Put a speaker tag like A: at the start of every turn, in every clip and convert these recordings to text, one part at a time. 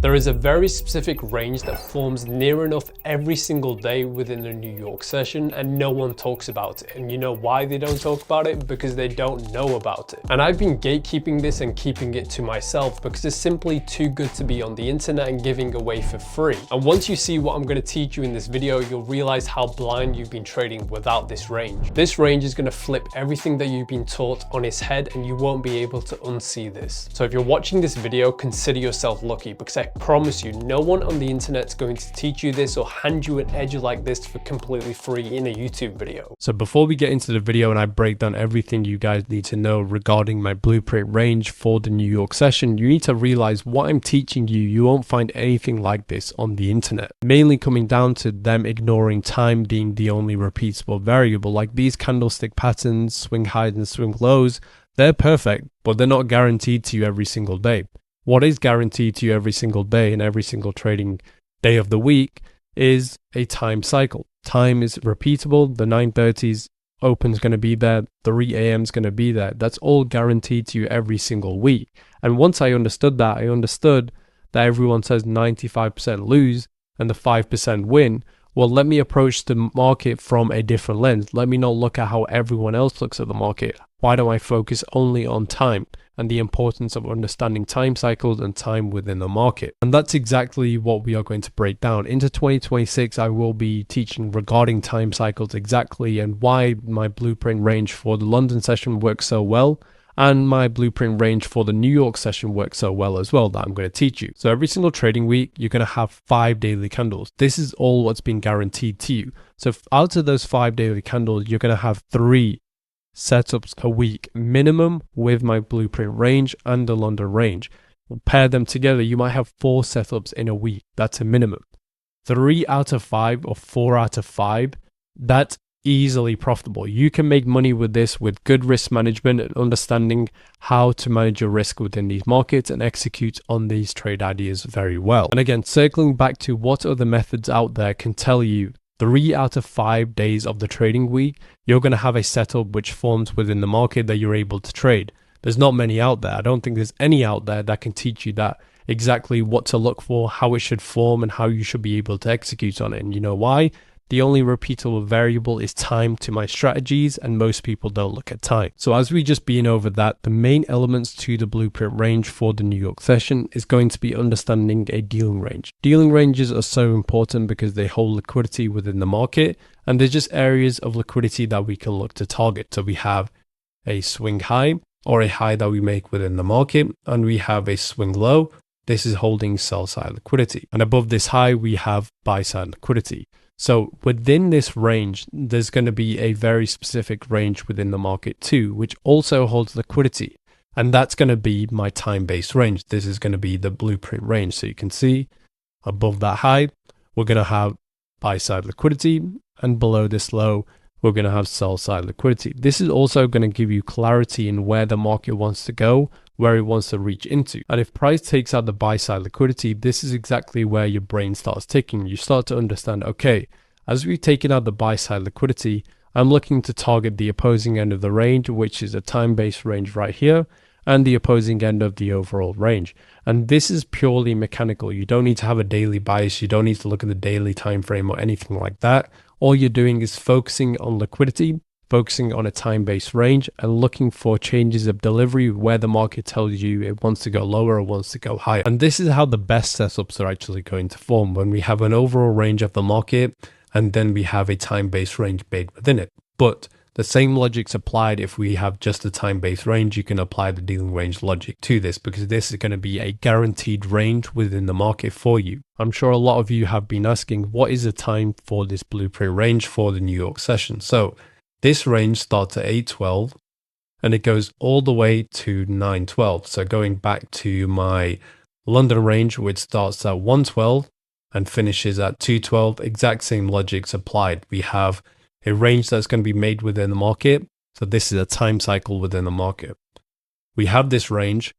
A: There is a very specific range that forms near enough every single day within the New York session, and no one talks about it. And you know why they don't talk about it? Because they don't know about it. And I've been gatekeeping this and keeping it to myself because it's simply too good to be on the internet and giving away for free. And once you see what I'm going to teach you in this video, you'll realize how blind you've been trading without this range. This range is going to flip everything that you've been taught on its head, and you won't be able to unsee this. So if you're watching this video, consider yourself lucky, because I promise you, no one on the internet is going to teach you this or hand you an edge like this for completely free in a YouTube video.
B: So before we get into the video and I break down everything you guys need to know regarding my blueprint range for the New York session, you need to realize what I'm teaching you, you won't find anything like this on the internet. Mainly coming down to them ignoring time being the only repeatable variable. Like these candlestick patterns, swing highs and swing lows, they're perfect, but they're not guaranteed to you every single day. What is guaranteed to you every single day and every single trading day of the week is a time cycle. Time is repeatable. The 9:30s open is going to be there. 3 a.m. is going to be there. That's all guaranteed to you every single week. And once I understood that, I understood that everyone says 95% lose and the 5% win. Well, let me approach the market from a different lens. Let me not look at how everyone else looks at the market. Why don't I focus only on time and the importance of understanding time cycles and time within the market? And that's exactly what we are going to break down. Into 2026, I will be teaching regarding time cycles exactly, and why my blueprint range for the London session works so well, and my blueprint range for the New York session works so well as well, that I'm going to teach you. So every single trading week, you're going to have 5 daily candles. This is all what's been guaranteed to you. So out of those 5 daily candles, you're going to have 3 setups a week minimum with my blueprint range and the London range. We'll pair them together, you might have 4 setups in a week. That's a minimum. 3 out of 5 or 4 out of 5, that's easily profitable. You can make money with this with good risk management and understanding how to manage your risk within these markets and execute on these trade ideas very well. And again, circling back to what other methods out there can tell you 3 out of 5 days of the trading week, you're going to have a setup which forms within the market that you're able to trade. There's not many out there. I don't think there's any out there that can teach you that, exactly what to look for, how it should form, and how you should be able to execute on it. And you know why? The only repeatable variable is time to my strategies, and most people don't look at time. So as we just been over that, the main elements to the blueprint range for the New York session is going to be understanding a dealing range. Dealing ranges are so important because they hold liquidity within the market, and they're just areas of liquidity that we can look to target. So we have a swing high or a high that we make within the market, and we have a swing low. This is holding sell side liquidity, and above this high we have buy side liquidity. So within this range, there's going to be a very specific range within the market too, which also holds liquidity. And that's going to be my time-based range. This is going to be the blueprint range. So you can see above that high, we're going to have buy side liquidity, and below this low, we're going to have sell side liquidity. This is also going to give you clarity in where the market wants to go, where it wants to reach into. And if price takes out the buy side liquidity, this is exactly where your brain starts ticking. You start to understand, okay, as we've taken out the buy side liquidity, I'm looking to target the opposing end of the range, which is a time-based range right here, and the opposing end of the overall range. And this is purely mechanical. You don't need to have a daily bias. You don't need to look at the daily time frame or anything like that. All you're doing is focusing on liquidity, focusing on a time-based range, and looking for changes of delivery where the market tells you it wants to go lower or wants to go higher. And this is how the best setups are actually going to form, when we have an overall range of the market and then we have a time-based range made within it. But the same logic's applied if we have just a time-based range. You can apply the dealing range logic to this, because this is going to be a guaranteed range within the market for you. I'm sure a lot of you have been asking, what is the time for this blueprint range for the New York session? So this range starts at 8:12 and it goes all the way to 9:12. So going back to my London range, which starts at 1:12 and finishes at 2:12, exact same logic's applied. We have a range that's going to be made within the market. So this is a time cycle within the market. We have this range.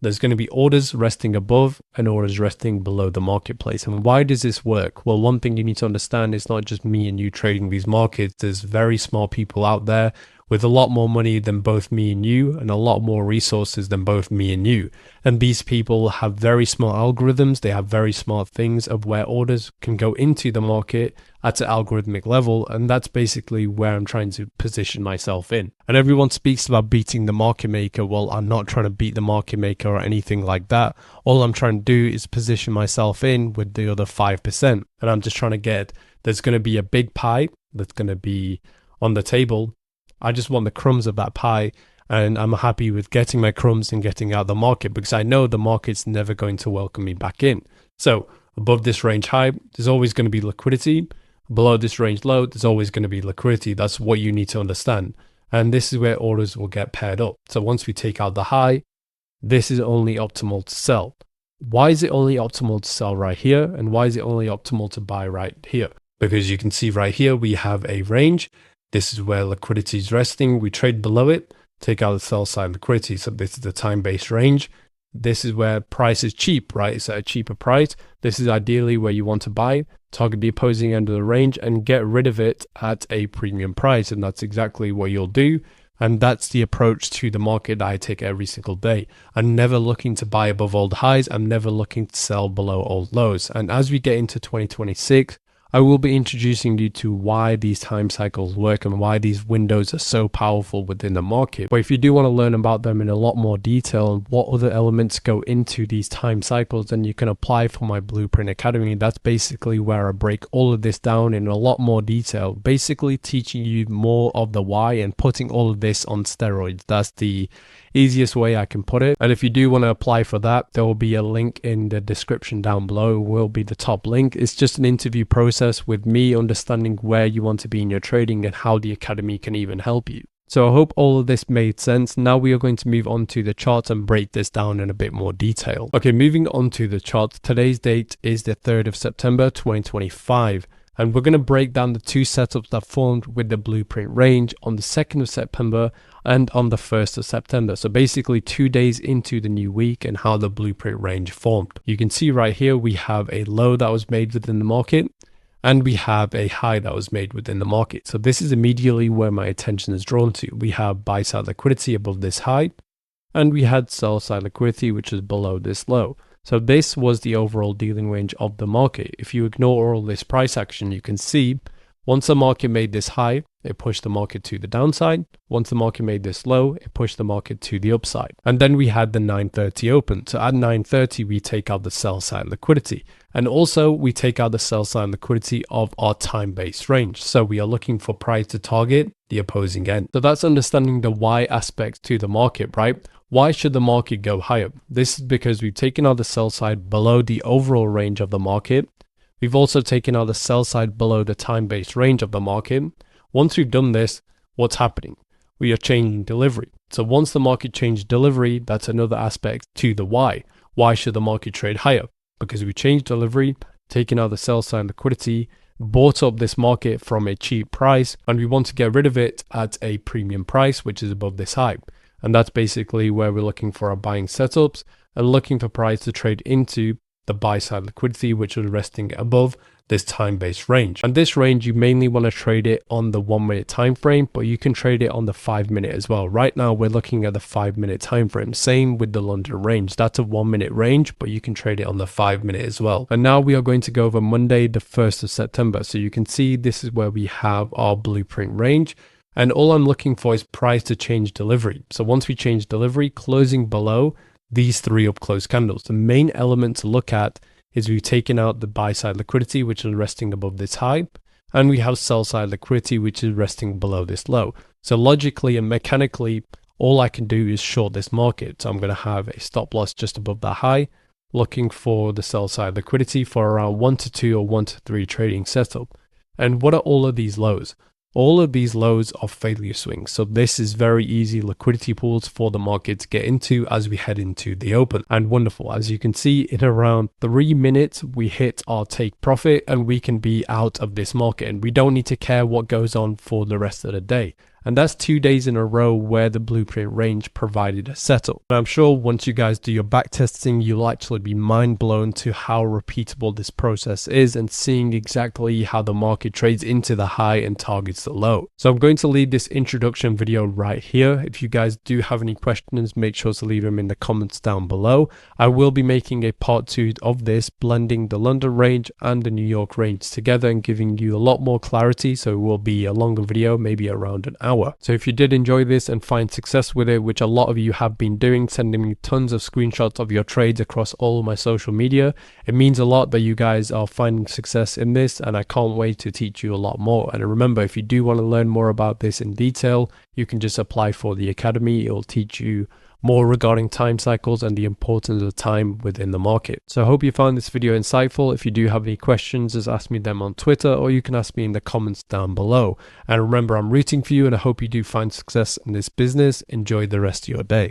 B: There's going to be orders resting above and orders resting below the marketplace. And why does this work? Well, one thing you need to understand is not just me and you trading these markets. There's very smart people out there with a lot more money than both me and you, and a lot more resources than both me and you. And these people have very smart algorithms. They have very smart things of where orders can go into the market at an algorithmic level. And that's basically where I'm trying to position myself in. And everyone speaks about beating the market maker. Well, I'm not trying to beat the market maker or anything like that. All I'm trying to do is position myself in with the other 5%. And I'm just trying to get, there's going to be a big pie that's going to be on the table. I just want the crumbs of that pie, and I'm happy with getting my crumbs and getting out of the market because I know the market's never going to welcome me back in. So above this range high, there's always going to be liquidity. Below this range low, there's always going to be liquidity. That's what you need to understand. And this is where orders will get paired up. So once we take out the high, this is only optimal to sell. Why is it only optimal to sell right here? And why is it only optimal to buy right here? Because you can see right here, we have a range. This is where liquidity is resting. We trade below it, take out the sell side liquidity. So this is the time-based range. This is where price is cheap, right? It's at a cheaper price. This is ideally where you want to buy, target the opposing end of the range and get rid of it at a premium price. And that's exactly what you'll do. And that's the approach to the market that I take every single day. I'm never looking to buy above old highs. I'm never looking to sell below old lows. And as we get into 2026, I will be introducing you to why these time cycles work and why these windows are so powerful within the market. But if you do want to learn about them in a lot more detail and what other elements go into these time cycles, then you can apply for my Blueprint Academy. That's basically where I break all of this down in a lot more detail, basically teaching you more of the why and putting all of this on steroids. That's the easiest way I can put it. And if you do want to apply for that, there will be a link in the description down below. It will be the top link. It's just an interview process with me understanding where you want to be in your trading and how the academy can even help you. So I hope all of this made sense. Now we are going to move on to the chart and break this down in a bit more detail. Okay, moving on to the chart. Today's date is the 3rd of September 2025. And we're going to break down the two setups that formed with the blueprint range on the 2nd of September and on the 1st of September. So basically 2 days into the new week and how the blueprint range formed. You can see right here, we have a low that was made within the market and we have a high that was made within the market. So this is immediately where my attention is drawn to. We have buy side liquidity above this high and we had sell side liquidity, which is below this low. So this was the overall dealing range of the market. If you ignore all this price action, you can see once the market made this high, it pushed the market to the downside. Once the market made this low, it pushed the market to the upside. And then we had the 9:30 open. So at 9:30, we take out the sell side liquidity. And also we take out the sell side liquidity of our time-based range. So we are looking for price to target the opposing end. So that's understanding the why aspect to the market, right? Why should the market go higher? This is because we've taken out the sell side below the overall range of the market. We've also taken out the sell side below the time-based range of the market. Once we've done this, what's happening? We are changing delivery. So once the market changed delivery, that's another aspect to the why. Why should the market trade higher? Because we changed delivery, taken out the sell side liquidity, bought up this market from a cheap price, and we want to get rid of it at a premium price, which is above this high. And that's basically where we're looking for our buying setups and looking for price to trade into the buy side liquidity, which is resting above this time-based range. And this range, you mainly want to trade it on the 1 minute time frame, but you can trade it on the 5 minute as well. Right now, we're looking at the 5 minute time frame. Same with the London range. That's a 1 minute range, but you can trade it on the 5 minute as well. And now we are going to go over Monday, the 1st of September. So you can see this is where we have our blueprint range. And all I'm looking for is price to change delivery. So once we change delivery, closing below these three up close candles, the main element to look at is we've taken out the buy side liquidity, which is resting above this high, and we have sell side liquidity, which is resting below this low. So logically and mechanically, all I can do is short this market. So I'm going to have a stop loss just above that high, looking for the sell side liquidity for around 1 to 2 or 1 to 3 trading setup. And what are all of these lows? All of these lows are failure swings. So this is very easy liquidity pools for the market to get into as we head into the open. And wonderful, as you can see, in around 3 minutes, we hit our take profit and we can be out of this market. And we don't need to care what goes on for the rest of the day. And that's 2 days in a row where the blueprint range provided a settle. And I'm sure once you guys do your back testing, you'll actually be mind blown to how repeatable this process is and seeing exactly how the market trades into the high and targets the low. So I'm going to leave this introduction video right here. If you guys do have any questions, make sure to leave them in the comments down below. I will be making a part 2 of this, blending the London range and the New York range together and giving you a lot more clarity. So it will be a longer video, maybe around an hour. So if you did enjoy this and find success with it, which a lot of you have been doing, sending me tons of screenshots of your trades across all of my social media, it means a lot that you guys are finding success in this, and I can't wait to teach you a lot more. And remember, if you do want to learn more about this in detail, you can just apply for the academy. It will teach you more regarding time cycles and the importance of time within the market. So I hope you found this video insightful. If you do have any questions, just ask me them on Twitter, or you can ask me in the comments down below. And remember, I'm rooting for you, and I hope you do find success in this business. Enjoy the rest of your day.